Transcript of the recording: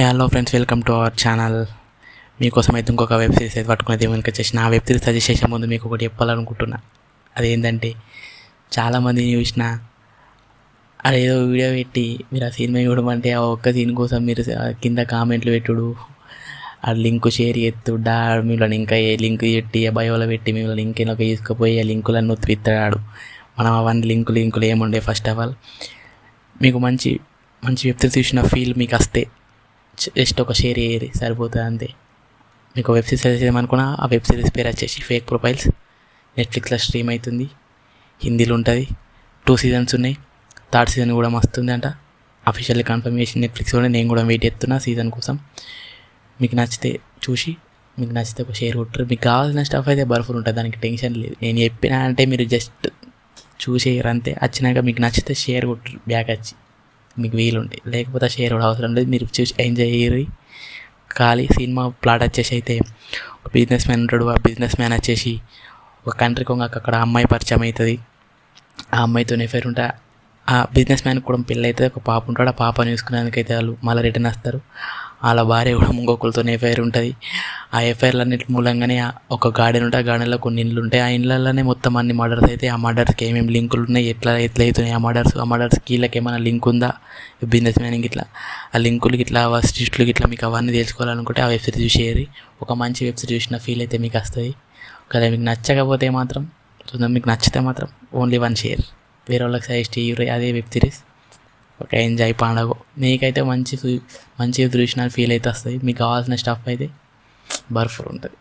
Hello friends, welcome to our channel. మీకోసం అయితే ఇంకొక వెబ్ సిరీస్ అయితే పట్టుకునేది వెనుక వచ్చేసి నా వెబ్ సిరీస్ సజెస్ట్ చేసే ముందు మీకు ఒకటి చెప్పాలనుకుంటున్నా. అదేంటంటే, చాలామంది చూసిన అదేదో వీడియో పెట్టి మీరు ఆ సినిమా చూడమంటే ఆ ఒక్క సీన్ కోసం మీరు కింద కామెంట్లు పెట్టుడు, ఆ లింక్ షేర్ చేస్తుడా, మిమ్మల్ని ఇంకా ఏ లింక్ పెట్టి ఆ బయోలో పెట్టి మిమ్మల్ని ఇంకెనొక తీసుకుపోయి ఆ లింకులను ఉత్తిస్తాడు. మనం అవన్నీ లింకులు ఏముండే. ఫస్ట్ ఆఫ్ ఆల్ మీకు మంచి వెబ్ సిరీస్ చూసిన ఫీల్ మీకు వస్తే జస్ట్ ఒక షేర్ చేయరు, సరిపోతుంది అంతే. మీకు వెబ్ సిరీస్ సజెస్ట్ చేయమనుకున్నా, ఆ వెబ్ సిరీస్ పేరు వచ్చేసి ఫేక్ ప్రొఫైల్స్. నెట్ఫ్లిక్స్లో స్ట్రీమ్ అవుతుంది, హిందీలో ఉంటుంది. 2 సీజన్స్ ఉన్నాయి. 3rd సీజన్ కూడా మస్తుంది అంట. అఫీషియల్లీ కన్ఫర్మ్ చేసి నెట్ఫ్లిక్స్లోనే. నేను కూడా వెయిట్ చేస్తున్నా సీజన్ కోసం. మీకు నచ్చితే చూసి, మీకు నచ్చితే ఒక షేర్ కొట్టరు. మీకు కావాల్సిన స్టఫ్ అయితే బర్ఫర్ ఉంటుంది, దానికి టెన్షన్ లేదు. నేను చెప్పినా అంటే మీరు జస్ట్ చూసేయరు అంతే. వచ్చినాక మీకు నచ్చితే షేర్ కొట్టరు బ్యాక్ వచ్చి, మీకు వీలుండే. లేకపోతే షేర్ కూడా అవసరం లేదు, మీరు చూసి ఎంజాయ్ చేయరు. ఖాళీ సినిమా ప్లాట్ వచ్చేసి అయితే ఒక బిజినెస్ మ్యాన్ ఉంటాడు. ఆ బిజినెస్ మ్యాన్ వచ్చేసి ఒక కంట్రీకి అక్కడ అమ్మాయి పరిచయం అవుతుంది. ఆ అమ్మాయితో ఎఫైర్ ఉంటే ఆ బిజినెస్ మ్యాన్కి కూడా పెళ్ళి అవుతుంది. ఒక పాప ఉంటాడు. ఆ పాపను చూసుకునేందుకైతే వాళ్ళు మళ్ళీ రిటర్న్ వస్తారు. వాళ్ళ భార్య కూడా ఇంకొకరితో ఎఫైర్ ఉంటుంది. ఆ ఎఫ్ఐఆర్లన్నిటి మూలంగానే ఒక గార్డెన్ ఉంటుంది. ఆ గార్డెన్లో కొన్ని ఇండ్లు ఉంటాయి. ఆ ఇండ్లలోనే మొత్తం అన్ని మర్డర్స్ అయితే, ఆ మర్డర్స్కి ఏమేమి లింకులు ఉన్నాయి, ఎట్లా అవుతున్నాయి ఆ మర్డర్స్కి వీళ్ళకి ఏమైనా లింక్ ఉందా, బిజినెస్ మ్యాన్కి ఇట్లా ఆ లింకులకి ఇట్లా స్టిస్టులు ఇట్లా మీకు అవన్నీ తెలుసుకోవాలనుకుంటే ఆ వెబ్ సిరీస్ చూసేయాలి. ఒక మంచి వెబ్ సిరీస్ చూసిన ఫీల్ అయితే మీకు వస్తుంది. ఒకవేళ మీకు నచ్చకపోతే మాత్రం, మీకు నచ్చితే మాత్రం ఓన్లీ 1 షేర్, వేరే వాళ్ళకి సజెస్ట్ చేయరు. అదే వెబ్ సిరీస్ ఒక ఎంజాయ్ పండగ. మీకైతే మంచి చూసిన ఫీల్ అయితే వస్తుంది. మీకు కావాల్సిన స్టఫ్ అయితే బర్ఫర్ ఉంటుంది.